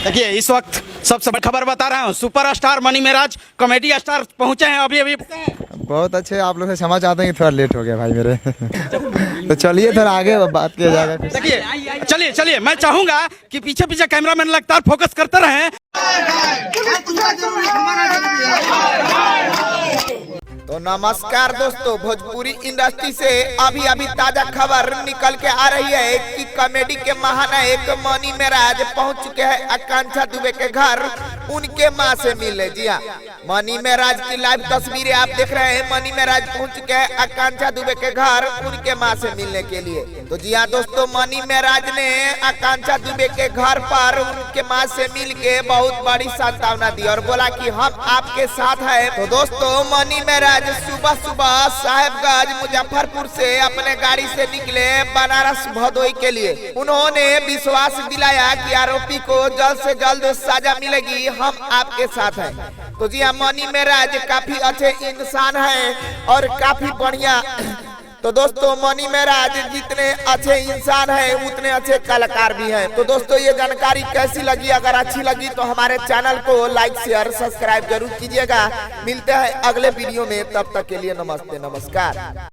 देखिए इस वक्त सबसे बड़ी खबर बता रहा हूँ, सुपरस्टार मनी मेराज कॉमेडी स्टार पहुंचे हैं अभी अभी। बहुत अच्छे, आप लोग से क्षमा चाहते हैं कि थोड़ा लेट हो गया भाई मेरे। तो चलिए थोड़ा आगे बात किया जाएगा। देखिए चलिए चलिए, मैं चाहूंगा कि पीछे पीछे कैमरामैन लगातार फोकस करते रहें। तो नमस्कार दोस्तों, भोजपुरी इंडस्ट्री से अभी अभी ताजा खबर निकल के आ रही है कि कॉमेडी के महानायक मनी मेराज पहुंच चुके हैं आकांक्षा दुबे के घर उनके मां से मिलने। जी हाँ, मनी मेराज की लाइव तस्वीरें आप देख रहे हैं। मनी मेराज पहुंच चुके हैं आकांक्षा दुबे के घर उनके मां से मिलने के लिए। तो जी हाँ दोस्तों, मनी मेराज ने आकांक्षा दुबे के घर पर उनके मां से मिल के बहुत बड़ी सांत्वना दी और बोला कि हम आपके साथ हैं। तो दोस्तों, मनी मेराज सुबह सुबह साहेबगंज मुजफ्फरपुर से अपने गाड़ी से निकले बनारस भदोई के लिए। उन्होंने विश्वास दिलाया कि आरोपी को जल्द से जल्द सजा मिलेगी, हम आपके साथ हैं। तो जी हाँ, मनी मेराज काफी अच्छे इंसान हैं और काफी बढ़िया। तो दोस्तों, मनी मेराज जितने अच्छे इंसान हैं उतने अच्छे कलाकार भी हैं। तो दोस्तों, ये जानकारी कैसी लगी? अगर अच्छी लगी तो हमारे चैनल को लाइक शेयर सब्सक्राइब जरूर कीजिएगा। मिलते हैं अगले वीडियो में, तब तक के लिए नमस्ते नमस्कार।